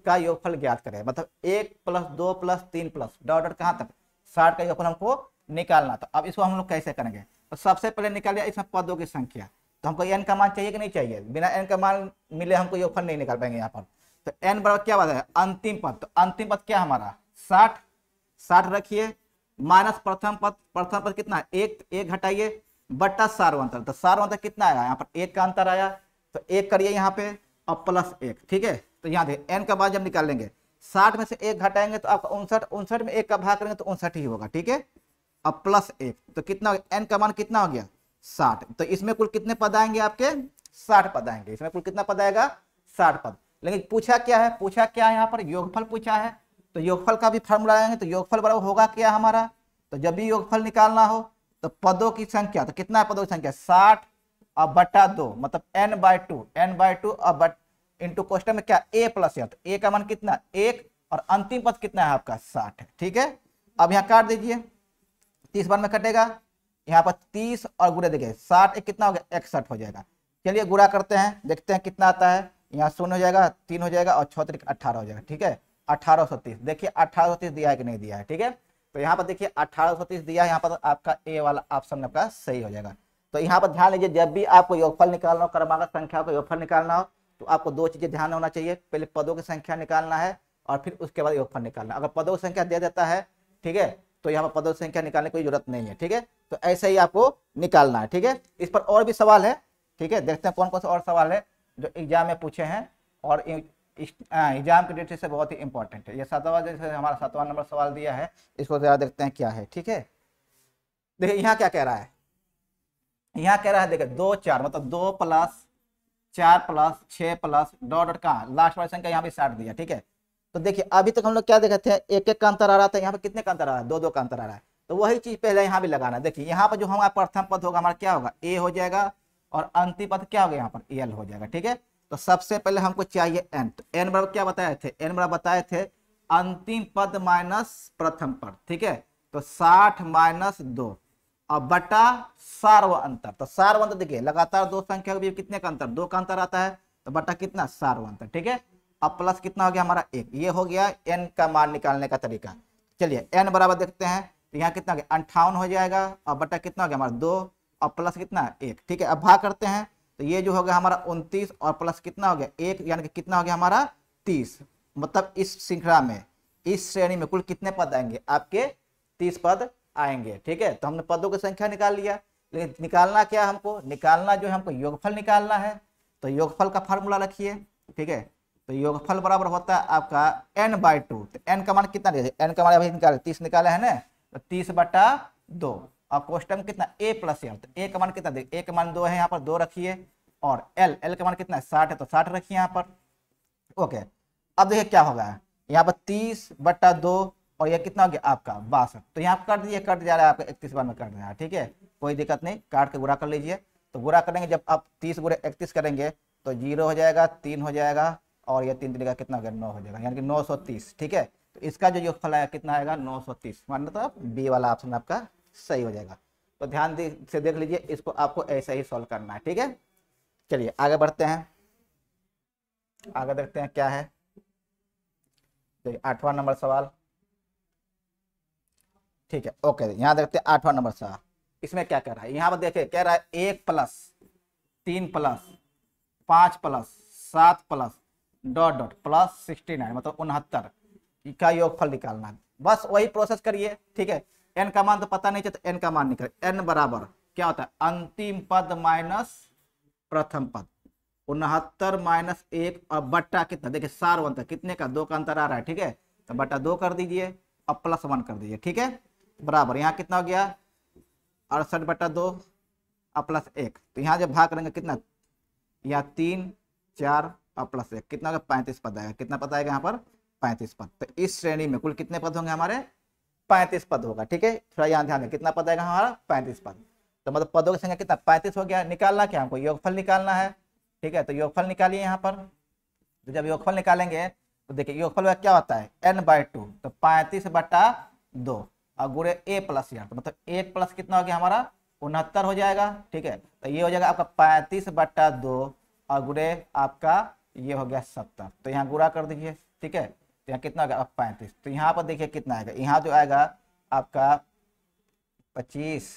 का योगफल ज्ञात करें, मतलब 1 + 2 + 3 प्लस डॉट कहाँ तक 60 का योगफल हमको निकालना। तो अब इसको हम लोग कैसे करेंगे, तो सबसे पहले निकालिए इसमें पदों की संख्या। तो हमको n का मान चाहिए कि नहीं चाहिए, बिना n का मान मिले हमको योगफल नहीं निकाल पाएंगे यहाँ पर। तो n बराबर क्या बात है अंतिम पद, तो अंतिम पद क्या हमारा 60 रखिए माइनस प्रथम पद कितना है 1 घटाइए बट्टा सार्व अंतर, तो सार्व अंतर कितना आया यहाँ पर 1 का अंतर आया, तो 1 करिए यहाँ पे और प्लस 1, ठीक है। तो यहाँ देखिए n का मान जब निकालेंगे 60 में से 1 घटाएंगे तो आपका 59 में 1 का भाग करेंगे तो 59 ही होगा, ठीक है। अब प्लस 1 तो कितना हो गया n का मान कितना हो गया 60, तो इसमें कुल कितने पद आएंगे आपके 60 पद आएंगे, इसमें कुल कितना पद आएगा 60 पद। लेकिन पूछा क्या है, पूछा क्या है यहाँ पर, योगफल पूछा है। तो योगफल का भी फार्मूला आएंगे, तो योगफल बराबर होगा क्या हमारा, तो जब भी योगफल निकालना हो तो पदों की संख्या, तो कितना है पदों की संख्या 60 और बटा 2 मतलब n/2 और बट इंटू क्वेश्चन में क्या a प्लस या, तो a का मान कितना 1 और अंतिम पद कितना है आपका 60 है। ठीक है, अब यहाँ काट दीजिए, 30 बार में कटेगा, यहाँ पर 30 और गुणे देखिए 60 कितना हो गया 61 हो जाएगा। चलिए गुणा करते हैं, देखते हैं कितना आता है। यहाँ 0 हो जाएगा, 3 हो जाएगा और 6 18 हो जाएगा। ठीक है, 1830, देखिए 1830 दिया है कि नहीं दिया है। ठीक है, तो यहाँ पर देखिए 1830 दिया है, यहाँ पर आपका ए वाला ऑप्शन आपका सही हो जाएगा। तो यहाँ पर ध्यान लीजिए, जब भी आपको योगफल निकालना हो, क्रमागत संख्या को योगफल निकालना हो, तो आपको दो चीजें ध्यान होना चाहिए, पहले पदों की संख्या निकालना है और फिर उसके बाद योगफल निकालना। अगर पदों की संख्या दे देता है, ठीक है, तो यहाँ पर पदों की संख्या निकालने की कोई जरूरत नहीं है। ठीक है, तो ऐसे ही आपको निकालना है। ठीक है, इस पर और भी सवाल है। ठीक है, देखते हैं कौन कौन से और सवाल है जो एग्जाम में पूछे हैं और एग्जाम के दृष्टि से बहुत ही इंपॉर्टेंट है। ये 7वां, जैसे हमारा 7वां नंबर सवाल दिया है, इसको जरा देखते हैं क्या है। ठीक है, देखिए यहाँ क्या कह रहा है, यहाँ कह रहा है देखिए 2 4 मतलब 2 plus 4 plus 6 plus dot dot कहाँ लास्ट वाली संख्या यहाँ पे 60 दिया। ठीक है, तो देखिए अभी तक हम लोग क्या देखे थे, एक एक का अंतर आ रहा था, यहाँ पे कितने का अंतर आ रहा है, 2 2 का अंतर आ रहा है। तो वही चीज पहले यहाँ भी लगाना। देखिए यहाँ पर जो हमारा प्रथम पद होगा हमारा क्या होगा, ए हो जाएगा और अंतिम पद क्या होगा यहाँ पर एल हो जाएगा। ठीक है, तो सबसे पहले हमको चाहिए एन, तो एन बराबर क्या बताए थे, एन बराबर बताए थे अंतिम पद माइनस प्रथम पद। ठीक है, तो 60 माइनस 2 और बटा सार्व अंतर। तो सार्व अंतर देखिए लगातार दो संख्या के बीच कितने का अंतर, 2 का अंतर आता है, तो बटा कितना सार्व अंतर। ठीक है, अब प्लस कितना हो गया हमारा 1, ये हो गया n का मान निकालने का तरीका। चलिए n बराबर देखते हैं, तो यहाँ कितना हो गया 58 हो जाएगा और बटा कितना हो गया हमारा 2 और प्लस कितना 1। ठीक है, अब भाग करते हैं, तो ये जो हो गया हमारा 29 और प्लस कितना हो गया 1, यानी कि कितना हो गया हमारा 30। मतलब इस श्रृंखला में, इस श्रेणी में कुल कितने पद आएंगे आपके 30 पद आएंगे। ठीक है, तो हमने पदों की संख्या निकाल लिया, लेकिन निकालना क्या हमको, निकालना जो है हमको योगफल निकालना है। तो योगफल का फार्मूला रखिए। ठीक है, तो योगफल बराबर होता है आपका n/2। तो n का मान कितना दिया, n का मान अभी निकाले 30 निकाले है ना, तो 30/2 और क्वेश्चन में कितना a प्लस l, तो a का मान कितना दे, a का मान 2 है, यहाँ पर 2 रखिए और l का मान कितना है 60 है, तो 60 रखिए यहाँ पर। ओके, अब देखिए क्या होगा, यहाँ पर 30/2 और ये कितना हो गया आपका 62। तो यहाँ पर कट दिए, कट जा रहा है आपका 31 बार में कट रहा है। ठीक है, कोई दिक्कत नहीं, काट के गुणा कर लीजिए। तो गुणा करेंगे जब आप 30 गुणे 31 करेंगे तो 0 हो जाएगा, 3 हो जाएगा और ये 3 3 का कितना हो गया 9 हो जाएगा, यानी कि 930। ठीक है, तो इसका जो योगफल आएगा कितना आएगा 930, मान लो तो बी वाला ऑप्शन आपका सही हो जाएगा। तो ध्यान से देख लीजिए, इसको आपको ऐसा ही सॉल्व करना है। ठीक है, चलिए आगे बढ़ते हैं, आगे देखते हैं क्या है। देखिए 8वां नंबर सवाल। ठीक है, ओके, यहाँ देखते हैं 8वां नंबर सवाल। इसमें क्या कह रहा है, यहाँ पर देखिए कह रहा है 1 plus 3 plus 5 plus 7 plus dot dot plus 69 मतलब 69 का योगफल निकालना है। बस वही प्रोसेस करिए। ठीक है, n का मान तो पता नहीं चलता, n का मान निकले, n बराबर क्या होता है अंतिम पद माइनस प्रथम पद, 69 माइनस 1 और बट्टा कितना, देखिए सार अंतर कितने का 2 का अंतर आ रहा है। ठीक है, तो बट्टा 2 कर दीजिए और प्लस 1 कर दीजिए। ठीक है, बराबर यहाँ कितना हो गया 68/2 और प्लस 1, तो यहाँ जब भाग करेंगे कितना, यहाँ 3 4 और प्लस 1 कितना होगा 35 पद आएगा। कितना पद आएगा यहाँ पर 35 पद। तो इस श्रेणी में कुल कितने पद होंगे हमारे 35 पद होगा। ठीक है, थोड़ा यहाँ ध्यान दें, कितना पद आएगा हमारा 35 पद। तो मतलब पदों की संख्या कितना 35 हो गया। निकालना क्या हमको, योगफल निकालना है। ठीक है, तो योगफल निकालिए यहाँ पर। तो जब योगफल निकालेंगे तो देखिए योगफल क्या होता है n/2, तो 35/2 और गुणे a प्लस यार, तो मतलब 1 प्लस कितना हो गया हमारा 69 हो जाएगा। ठीक है, तो ये हो जाएगा आपका 35/2 और गुणे आपका ये हो गया 70। तो यहाँ गुणा कर दीजिए। ठीक है, तो यहाँ कितना हो गया 35। तो यहाँ पर देखिए कितना आएगा, यहाँ जो आएगा आपका 25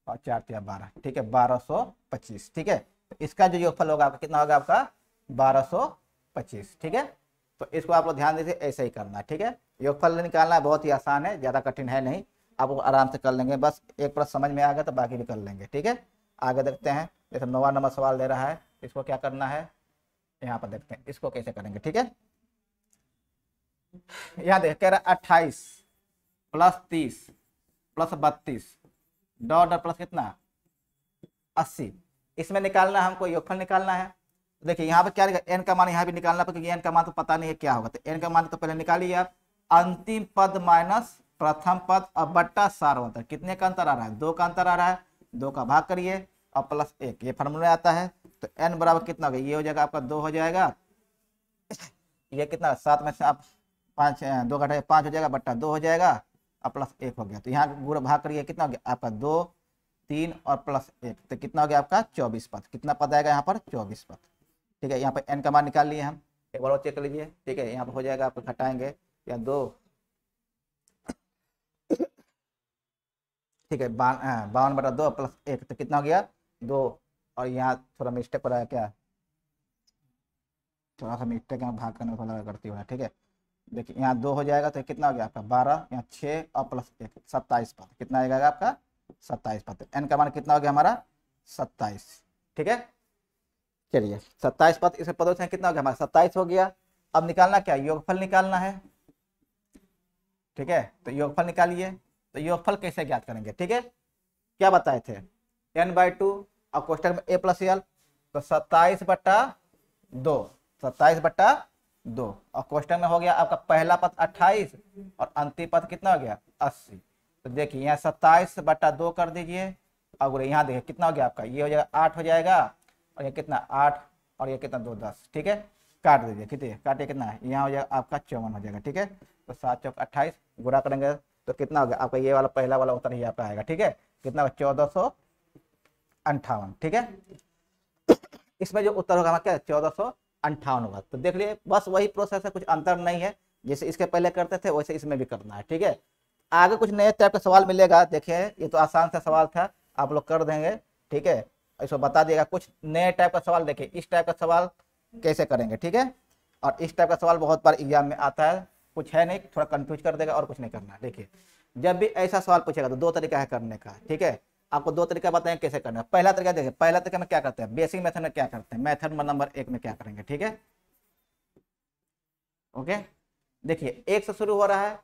और 4 3 12। ठीक है, 1225। ठीक है, तो इसका जो योगफल होगा आपका कितना होगा आपका 1225। ठीक है, तो इसको आप लोग ध्यान दीजिए, ऐसे ही करना है। ठीक है, योगफल निकालना बहुत ही आसान है, ज़्यादा कठिन है नहीं, आप आराम से कर लेंगे। बस एक प्रश्न समझ में आ गया तो बाकी भी कर लेंगे। ठीक है, आगे देखते हैं। जैसे 9वां नंबर सवाल दे रहा है, इसको क्या करना है यहाँ पर देखते हैं, इसको कैसे करेंगे। ठीक है, यहाँ देख कह रहा है 28 प्लस 30 प्लस 32 डॉट प्लस कितना 80। इसमें निकालना हमको योगफल निकालना है। देखिए यहाँ पे क्या लिखा, एन का मान यहाँ भी निकालना क्योंकि एन का मान तो पता नहीं है क्या होगा, तो एन का मान तो पहले निकालिए आप। अंतिम पद माइनस प्रथम पद और बट्टा सार्वत्रिक, कितने का अंतर आ रहा है, 2 का अंतर आ रहा है, 2 का भाग करिए और प्लस 1, ये फॉर्मूला आता है। तो एन बराबर कितना हो गया, ये हो जाएगा आपका 2 हो जाएगा, ये कितना 7 में से आप 5, 2 घटाए 5 हो जाएगा, बट्टा 2 हो जाएगा और प्लस 1 हो गया। तो यहाँ गुणा भाग करिए, कितना हो गया आपका 2, 3 और प्लस 1, तो कितना हो गया आपका 24 पद। कितना पद आएगा यहाँ पर 24 पद। ठीक है, यहाँ पर एन का मान निकाल लिए हम, एक बार और चेक कर लीजिए। ठीक है, यहाँ पर हो जाएगा, आपको घटाएंगे या 2, ठीक है 52/2 प्लस 1, तो कितना हो गया 2, और यहाँ थोड़ा मिस्टेक हो रहा है क्या, थोड़ा सा मिस्टेक यहाँ भाग करने को करती हुआ। ठीक है, देखिए यहाँ 2 हो जाएगा तो कितना हो गया आपका 12, यहाँ 6 और प्लस 1 27 पद। कितना आएगा आपका 27 पद। एन का मान कितना हो गया हमारा 27। ठीक है, चलिए 27 पद, इसके पदों से कितना हो गया हमारा 27 हो गया। अब निकालना क्या, योगफल निकालना है। ठीक है, तो योगफल निकालिए। तो योगफल कैसे ज्ञात करेंगे, ठीक है, क्या बताए थे, n/2 और कोष्टक में a + l, तो 27/2, 27/2 और कोष्टक में हो गया आपका पहला पद 28 और अंतिम पद कितना हो गया 80। तो देखिए यहाँ 27/2 कर दीजिए और यहाँ देखिए कितना हो गया आपका, ये हो जाएगा 8 हो जाएगा, और ये कितना 8 और ये कितना 2 10। ठीक है, काट दीजिए, कितने काटिए, कितना है, यहाँ हो जाएगा आपका 54 हो जाएगा। ठीक है, तो 7 चौक 28 गुणा करेंगे तो कितना हो गया आपका, ये वाला पहला वाला उत्तर ही आपका आएगा। ठीक है, कितना 1458। ठीक है, इसमें जो उत्तर होगा क्या 1458 होगा। तो देख लिए, बस वही प्रोसेस है, कुछ अंतर नहीं है, जैसे इसके पहले करते थे वैसे इसमें भी करना है। ठीक है, आगे कुछ नए टाइप का सवाल मिलेगा, देखिए ये तो आसान सा सवाल था, आप लोग कर देंगे। ठीक है, इसको बता दिएगा, कुछ नए टाइप का सवाल देखिए, इस टाइप का सवाल कैसे करेंगे। ठीक है, और इस टाइप का सवाल बहुत बार एग्जाम में आता है, कुछ है नहीं, थोड़ा कंफ्यूज कर देगा और कुछ नहीं करना है। देखिए जब भी ऐसा सवाल पूछेगा तो 2 तरीका है करने का। ठीक है, आपको 2 तरीका बताएंगे कैसे करना है। पहला तरीका देखिए, पहला तरीका में क्या करते हैं, बेसिक मेथड में क्या करते हैं, मेथड नंबर 1 में क्या करेंगे। ठीक है, ओके, देखिए 1 से शुरू हो रहा है,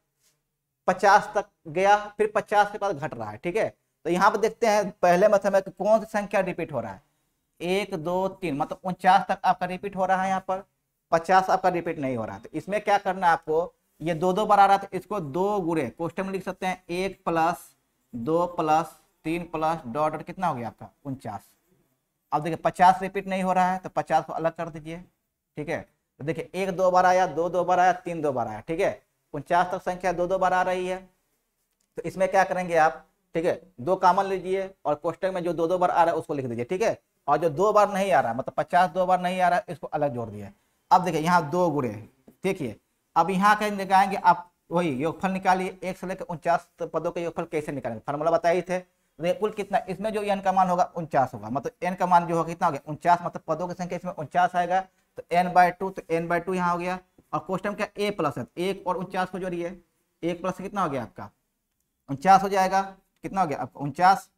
50 तक गया, फिर 50 के बाद घट रहा है। ठीक है, तो यहाँ पर देखते हैं पहले मेथड में कौन सी संख्या रिपीट हो रहा है, 1 2 3, मतलब 49 तक आपका रिपीट हो रहा है, यहाँ पर 50 आपका रिपीट नहीं हो रहा है। तो इसमें क्या करना है आपको, ये 2 बार आ रहा है तो इसको 2 गुणे कोष्टक में लिख सकते हैं, 1 + 2 + 3 + डॉट कितना हो गया आपका 49। अब देखिए 50 रिपीट नहीं हो रहा है तो 50 को अलग कर दीजिए। ठीक है, तो देखिए 1 2 बार आया, 2 2 बार आया, 3 2 बार आया। ठीक है, 49 तक संख्या 2 2 बार आ रही है, तो इसमें क्या करेंगे आप, ठीक है 2 कॉमन लीजिए और कोष्टक में जो 2 2 बार आ रहा है उसको लिख दीजिए। ठीक है, और जो 2 बार नहीं आ रहा है, मतलब 50 2 बार नहीं आ रहा है, इसको अलग जोड़ दिए। अब देखिए यहाँ 2 गुणे, देखिए अब यहाँ कहीं लगाएंगे आप, वही योगफल निकालिए, 1 से लेकर 49 पदों के योगफल कैसे निकालेंगे, फॉर्मूला बताइए थे। कुल कितना, इसमें जो n का मान होगा 49 होगा, मतलब n का मान जो होगा कितना हो गया 49, मतलब पदों की संख्या इसमें 49 आएगा, तो n/2, तो n/2 यहाँ हो गया। और क्वेश्चन क्या a प्लस है, 1 और 49 को जोड़िए, 1 प्लस कितना हो गया आपका 49 हो जाएगा, कितना हो गया आपका 49,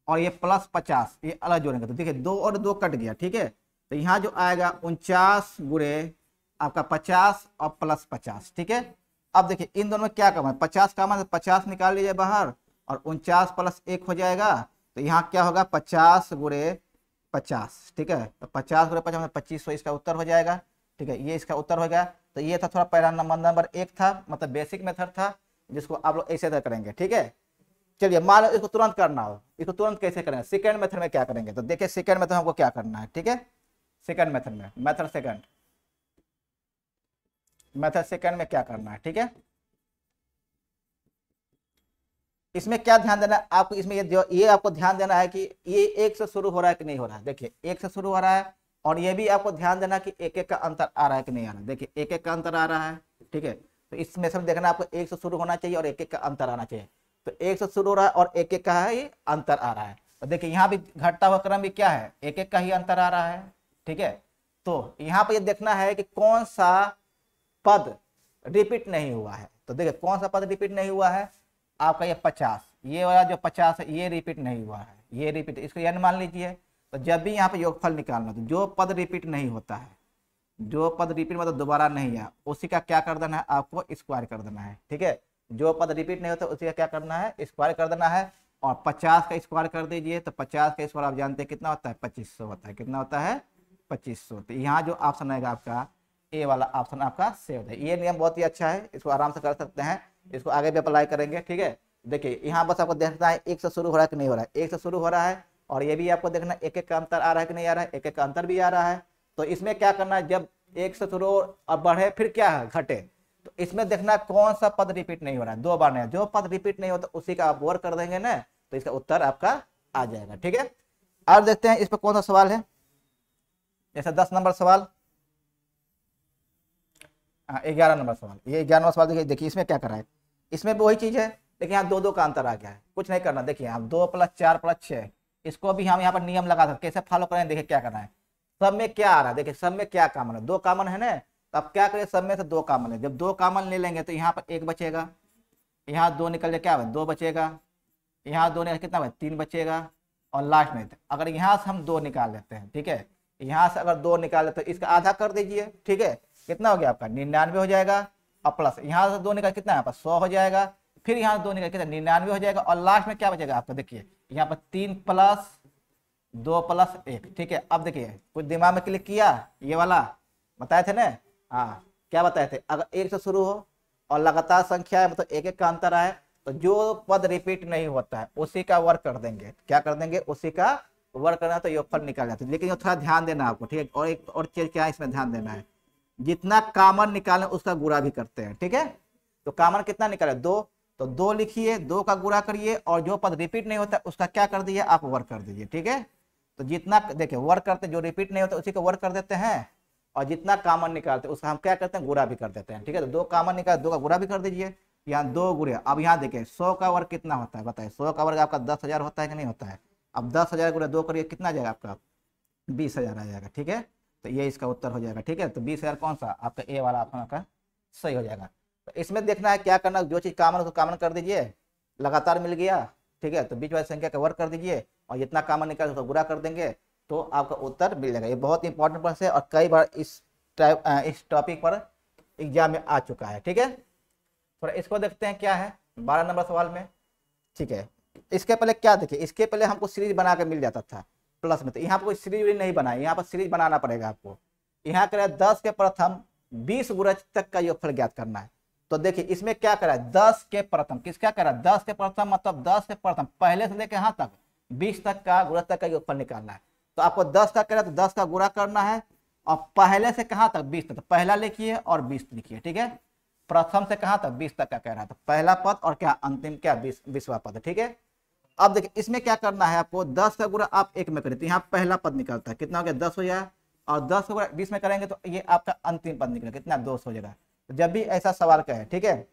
और ये प्लस 50, ये अलग जोड़ेंगे तो देखिए 2 और 2 कट गया। ठीक है, तो यहाँ जो आएगा 49 गुणे आपका 50 और प्लस 50। ठीक है, अब देखिए इन दोनों में क्या कम है, 50 कम है, 50 निकाल लीजिए बाहर, और 49 + 1 हो जाएगा, तो यहाँ क्या होगा 50 गुणे 50। ठीक है, तो 50 गुणे 50 2500 इसका उत्तर हो जाएगा। ठीक है, ये इसका उत्तर हो गया। तो ये था थोड़ा पहला नंबर 1 था, मतलब बेसिक मेथड था, जिसको आप लोग ऐसे करेंगे। ठीक है, चलिए मान लो इसको तुरंत करना हो, इसको तुरंत कैसे करेंगे, सेकंड मेथड में क्या करेंगे, तो देखिए सेकंड मेथड हमको क्या करना है। ठीक है, सेकंड मेथड में मेथड सेकंड में क्या करना है। ठीक है, इसमें क्या ध्यान देना है आपको, इसमें ये आपको ध्यान देना है कि ये 1 से शुरू हो रहा है कि नहीं हो रहा है। देखिए 1 से शुरू हो रहा है, और ये भी आपको ध्यान देना कि 1 1 का अंतर आ रहा है कि नहीं आ रहा है। देखिए 1 1 का अंतर आ रहा है। ठीक है, तो इसमें सब देखना आपको 1 से शुरू होना चाहिए और 1 1 का अंतर आना चाहिए। तो 1 से शुरू हो रहा है और 1 1 का है ये अंतर आ रहा है। तो देखिए यहाँ भी घटता हुआ क्रम भी क्या है, 1 1 का ही अंतर आ रहा है। ठीक है, तो यहाँ पे ये देखना है कि कौन सा पद रिपीट नहीं हुआ है। तो देखिए कौन सा पद रिपीट नहीं हुआ है, आपका ये 50, ये वाला जो 50 है ये रिपीट नहीं हुआ है, ये रिपीट, इसको n मान लीजिए। तो जब भी यहाँ पे योगफल निकालना, तो जो पद रिपीट नहीं होता है, जो पद रिपीट मतलब दोबारा नहीं है, उसी का क्या कर देना है, आपको स्क्वायर कर देना है। ठीक है, जो पद रिपीट नहीं होता उसी का क्या करना है, स्क्वायर कर देना है। और 50 का स्क्वायर कर दीजिए, तो 50 का स्क्वायर आप जानते हैं कितना होता है 2500 होता है, कितना होता है 2500। तो यहाँ जो ऑप्शन आएगा आपका ए वाला ऑप्शन आपका सेव है। ये नियम बहुत ही अच्छा है, इसको आराम से कर सकते हैं, इसको आगे भी अप्लाई करेंगे। ठीक है, देखिए यहाँ बस आपको देखना है एक से शुरू हो रहा है कि नहीं हो रहा है, एक से शुरू हो रहा है, और ये भी आपको देखना एक एक का अंतर आ रहा है कि नहीं आ रहा है, एक एक का अंतर भी आ रहा है। तो इसमें क्या करना है, जब एक से शुरू और बढ़े फिर क्या है घटे, तो इसमें देखना कौन सा पद रिपीट नहीं हो रहा है, 2 बार नहीं, जो पद रिपीट नहीं होता उसी का आप वर्क कर देंगे ना, तो इसका उत्तर आपका आ जाएगा। ठीक है, और देखते हैं इस पर कौन सा सवाल है। जैसे 10 नंबर सवाल, 11 नंबर सवाल, ये 11वां सवाल देखिए, देखिए इसमें क्या कर रहा है, इसमें भी वही चीज है, देखिए यहाँ 2 का अंतर आ गया है, कुछ नहीं करना। देखिए यहाँ 2 + 4 + 6, इसको भी हम यहाँ पर नियम लगा सकते, कैसे फॉलो करें, देखिए क्या करना है। सब में क्या आ रहा है, देखिए सब में क्या कॉमन है, 2 कॉमन है ना, तो अब क्या करें, सब में से 2 कॉमन है, जब 2 कॉमन ले लेंगे तो यहाँ पर 1 बचेगा, यहाँ 2 निकल जाए क्या है 2 बचेगा, यहाँ 2 निकल कितना 3 बचेगा, और लास्ट में अगर यहाँ से हम 2 निकाल लेते हैं, ठीक है, यहाँ से अगर 2 निकाल लेते तो इसका आधा कर दीजिए। ठीक है, कितना हो गया आपका 99 हो जाएगा, और प्लस यहाँ से 2 निकाल कितना यहाँ पर 100 हो जाएगा, फिर यहाँ 2 निकाल कितना 99 हो जाएगा, और लास्ट में क्या बचेगा आपका, देखिए यहाँ पर 3 + 2 + 1। ठीक है, अब देखिए कुछ दिमाग में क्लिक किया, ये वाला बताए थे ना, हाँ क्या बताए थे, अगर 1 से शुरू हो और लगातार संख्या है, मतलब एक एक का अंतर है, तो जो पद रिपीट नहीं होता है उसी का वर्क कर देंगे, क्या कर देंगे, उसी का वर्क करना, तो योगफल निकाल जाते हैं। लेकिन ये थोड़ा ध्यान देना आपको, ठीक है, और एक और चीज क्या है इसमें ध्यान देना है, जितना कॉमन निकालें उसका गुणा भी करते हैं। ठीक है, तो कॉमन कितना निकाले 2, तो 2 लिखिए, 2 का गुणा करिए, और जो पद रिपीट नहीं होता उसका क्या कर दीजिए आप वर्क कर दीजिए। ठीक है, तो जितना देखिए वर्क करते, जो रिपीट नहीं होता उसी को वर्क कर देते हैं, और जितना कॉमन निकालते उसका हम क्या करते हैं गुणा भी कर देते हैं। ठीक है, तो 2 कॉमन निकाल, 2 का गुणा भी कर दीजिए, यहाँ 2 गुणे। अब यहाँ देखिए 100 का वर्ग कितना होता है बताइए, 100 का वर्ग आपका 10,000 होता है कि नहीं होता है। अब 10,000 गुणे 2 करिए, कितना आ जाएगा आपका 20,000 आ जाएगा। ठीक है, तो ये इसका उत्तर हो जाएगा। ठीक है, तो 20,000 कौन सा आपका ए वाला ऑप्शन आपका सही हो जाएगा। तो इसमें देखना है क्या करना, जो चीज कॉमन उसको कॉमन कर दीजिए, लगातार मिल गया, ठीक है, तो बीच वाली संख्या का वर्ग कर दीजिए, और जितना कॉमन निकाल उसको गुणा कर देंगे, तो आपका उत्तर मिल जाएगा। ये बहुत इंपॉर्टेंट प्रश्न है, और कई बार इस टॉपिक पर एग्जाम में आ चुका है। ठीक है, थोड़ा इसको देखते हैं क्या है 12 नंबर सवाल में। ठीक है, इसके पहले क्या देखिए, इसके पहले हमको सीरीज बना के मिल जाता था प्लस में, तो यहाँ पर कोई सीरीज नहीं बनाई, यहाँ पर सीरीज बनाना पड़ेगा आपको। यहाँ करें 10 के प्रथम 20 गुणज तक का योगफल ज्ञात करना है। तो देखिए इसमें क्या करा 10 के प्रथम, किसका करा 10 के प्रथम, मतलब 10 के प्रथम पहले से लेकर यहाँ तक 20 तक का गुणज तक का योगफल निकालना है। तो आपको 10 का करा तो 10 का गुणा करना है, और पहले से कहाँ तक 20 तक, तो पहला लिखिए और 20 लिखिए। ठीक है, प्रथम से कहाँ तक 20 तक का कह रहा है, तो पहला पद और क्या अंतिम क्या 20वां पद। ठीक है, अब देखिए इसमें क्या करना है आपको, 10 का गुणा आप 1 में करें तो यहाँ पहला पद निकलता है, कितना हो गया 10 हो जाए, और 10 का गुणा 20 में करेंगे तो ये आपका अंतिम पद निकलेगा, कितना 200 हो जाएगा। तो जब भी ऐसा सवाल कहे, ठीक है,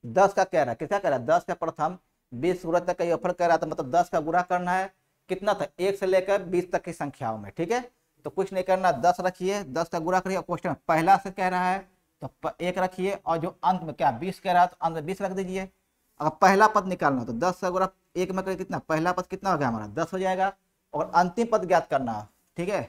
10 का कह रहा है, किसका कह रहा है 10 का प्रथम 20 गुणा तक का योगफल कह रहा था, मतलब 10 का गुणा करना है, कितना था 1 से लेकर 20 तक की संख्याओं में। ठीक है, तो कुछ नहीं करना, 10 रखिए, 10 का गुणा करिए, क्वेश्चन पहला से कह रहा है तो 1 रखिए, और जो अंत में क्या 20 कह रहा है तो अंत में 20 रख दीजिए। अगर पहला पद निकालना तो 10 का गुणा 1 में करिए, कितना पहला पद कितना हो गया हमारा 10 हो जाएगा, और अंतिम पद ज्ञात करना। ठीक है,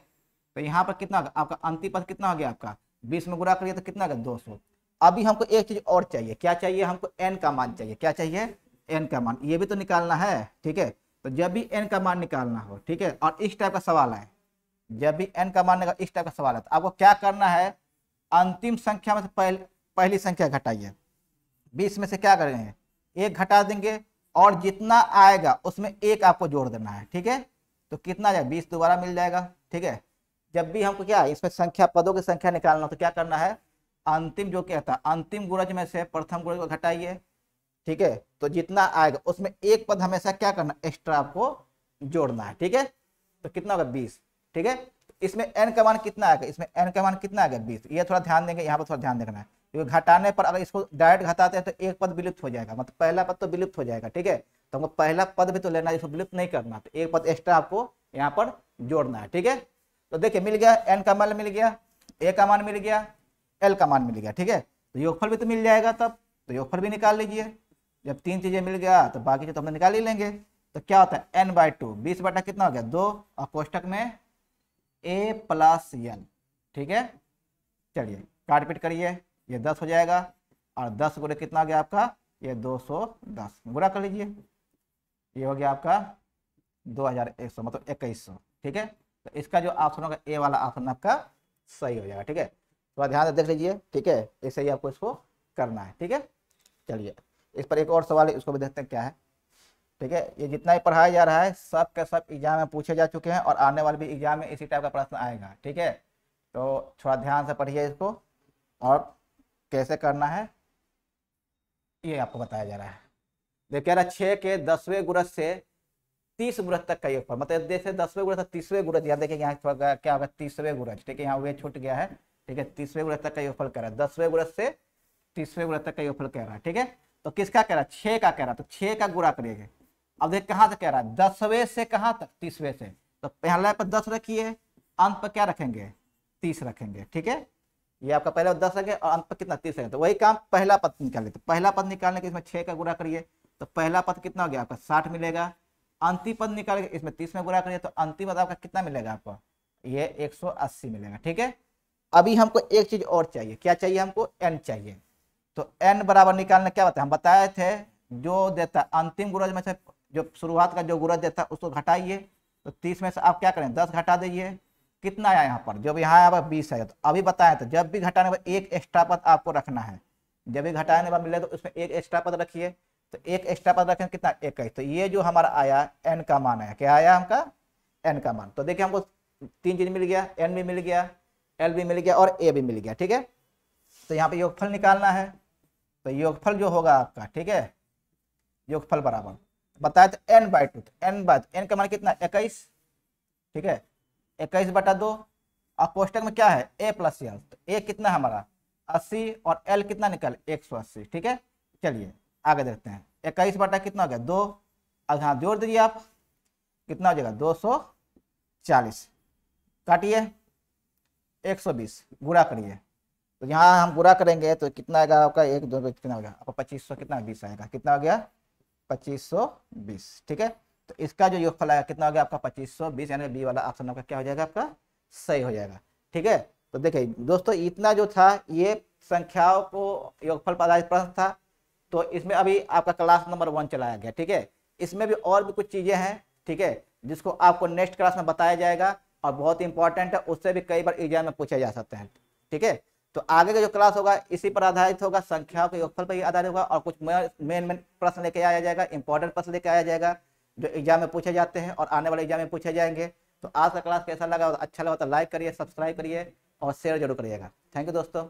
तो यहाँ पर कितना आपका अंतिम पद कितना हो गया आपका 20 में गुणा करिए तो कितना 200। अभी हमको एक चीज और चाहिए, क्या चाहिए हमको n का मान चाहिए, क्या चाहिए n का मान, ये भी तो निकालना है। ठीक है, तो जब भी n का मान निकालना हो, ठीक है, और इस टाइप का सवाल है, जब भी n का मान इस टाइप का सवाल है, तो आपको क्या करना है, अंतिम संख्या में से पहली संख्या घटाइए, 20 में से क्या करेंगे 1 घटा देंगे, और जितना आएगा उसमें 1 आपको जोड़ देना है। ठीक है, तो कितना जाएगा 20 दोबारा मिल जाएगा। ठीक है, जब भी हमको क्या इसमें संख्या पदों की संख्या निकालना हो तो क्या करना है, अंतिम जो क्या था अंतिम गुणज में से प्रथम गुणज को घटाइए। ठीक है, तो जितना आएगा उसमें 1 पद हमेशा क्या करना एक्स्ट्रा आपको जोड़ना है। ठीक है, तो कितना होगा 20। ठीक है, इसमें n का मान कितना आएगा, इसमें n का मान कितना आएगा 20, ये थोड़ा ध्यान देंगे, यहाँ पर थोड़ा ध्यान देना है, क्योंकि घटाने पर अगर इसको डायरेक्ट घटाते हैं तो 1 पद विलुप्त हो जाएगा, मतलब पहला पद तो विलुप्त हो जाएगा। ठीक है, तो हमको पहला पद भी तो लेना है, इसको विलुप्त नहीं करना, तो 1 पद एक्स्ट्रा आपको यहाँ पर जोड़ना है। ठीक है, तो देखिए मिल गया n का मान मिल गया, a का मान मिल गया, l का मान मिल गया। ठीक है, तो योगफल भी तो मिल जाएगा, तब तो योगफल भी निकाल लीजिए। जब 3 चीजें मिल गया तो बाकी तो हम निकाल ही लेंगे। तो क्या होता है n/2, 20 बटा कितना हो गया 2, और कोष्टक में a + n। ठीक है, चलिए काट पीट करिए, ये 10 हो जाएगा, और 10 गुणे कितना हो गया आपका ये 210, गुणा कर लीजिए, ये हो गया आपका 2100 मतलब 2100। ठीक है, तो इसका जो ऑप्शन होगा ए वाला ऑप्शन आपका सही हो जाएगा। ठीक है, तो ध्यान से देख लीजिए। ठीक है, ऐसे ही आपको इसको करना है। ठीक है, चलिए इस पर एक और सवाल है, उसको भी देखते हैं क्या है। ठीक है, ये जितना ही पढ़ाया जा रहा है सब के सब एग्जाम में पूछे जा चुके हैं और आने वाले भी एग्जाम में इसी टाइप का प्रश्न आएगा। ठीक है, तो थोड़ा ध्यान से पढ़िए इसको और कैसे करना है ये आपको बताया जा रहा है। देखिए कह रहा है 6 के 10वें गुणज से 30 गुणज तक का योगफल, मतलब जैसे 10वें गुणज से 30वें गुणज, यहाँ देखिए यहाँ थोड़ा क्या होगा 30वें गुणज। ठीक है, यहाँ वे छूट गया है। ठीक है, 30वें गुणज तक का योगफल कह रहा है, 10वें गुणज से 30वें गुणज तक का योगफल कह रहा है। ठीक है, तो किसका कह रहा है, 6 का कह रहा है, तो 6 का गुणा करिएगा। अब देख कहाँ से कह रहा है, 10वें से कहाँ तक, 30वें से, तो पहले पर 10 रखिए, अंत पर क्या रखेंगे, 30 रखेंगे। ठीक है, ये आपका पहले 10 रखे और अंत पर कितना 30 रखे, तो वही काम पहला पद निकाले। तो पहला पद निकालने के इसमें 6 का गुणा करिए, तो पहला पद कितना हो गया आपका 60 मिलेगा। अंतिम पद निकाल के इसमें 30 में गुणा करिए, तो अंतिम पद आपका कितना मिलेगा आपको, ये 180 मिलेगा। ठीक है, अभी हमको एक चीज और चाहिए, क्या चाहिए हमको, n चाहिए। तो n बराबर निकालने क्या बताया, हम बताए थे जो देता अंतिम गुणज में से जो शुरुआत का जो गुणज देता है उसको घटाइए। तो 30 में से आप क्या करें, 10 घटा दीजिए, कितना आया यहाँ पर, जब यहाँ आया 20 आया। तो अभी बताया तो जब भी घटाने पर एक एक्स्ट्रा पद आपको रखना है, जब भी घटाने पर मिले तो उसमें एक एक्स्ट्रा पद रखिए। तो एक एक्स्ट्रा पद रखें कितना, 21। तो ये जो हमारा आया n का मान आया, क्या आया हमका, n का मान। तो देखिए हमको 3 चीज मिल गया, n भी मिल गया, l भी मिल गया और a भी मिल गया। ठीक है, तो यहाँ पे योगफल निकालना है। तो योगफल जो होगा आपका, ठीक है, योगफल बराबर बताया तो n/2, तो n का मान कितना, 21। ठीक है, 21/2 और कोष्टक में क्या है, a + l। तो a कितना है हमारा 80 और l कितना निकल 180। ठीक है, चलिए आगे देखते हैं। 21 बटा कितना हो गया 2, अब यहाँ जोड़ दीजिए आप, कितना हो जाएगा 240, काटिए 120, गुणा करिए। तो यहाँ हम गुणा करेंगे तो कितना आएगा आपका, 1 2 कितना हो गया आपका 2500, कितना 20 आएगा, कितना हो गया 2520। ठीक है, तो इसका जो योगफल आएगा कितना हो गया आपका 2520, यानी बी वाला ऑप्शन आपका क्या हो जाएगा, आपका सही हो जाएगा। ठीक है, तो देखिए दोस्तों इतना जो था ये संख्याओं को योगफल पर आधारित प्रश्न था। तो इसमें अभी आपका क्लास नंबर 1 चलाया गया। ठीक है, इसमें भी और भी कुछ चीजें हैं, ठीक है, जिसको आपको नेक्स्ट क्लास में बताया जाएगा और बहुत इंपॉर्टेंट है, उससे भी कई बार एग्जाम में पूछे जा सकते हैं। ठीक है, तो आगे का जो क्लास होगा इसी पर आधारित होगा, संख्याओं के योगफल पर ही आधारित होगा और कुछ मेन प्रश्न लेके आया जाएगा, इंपॉर्टेंट प्रश्न लेके आया जाएगा जो एग्जाम में पूछे जाते हैं और आने वाले एग्जाम में पूछे जाएंगे। तो आज का क्लास कैसा लगा, अच्छा लगा तो लाइक करिए, सब्सक्राइब करिए और शेयर जरूर करिएगा। थैंक यू दोस्तों।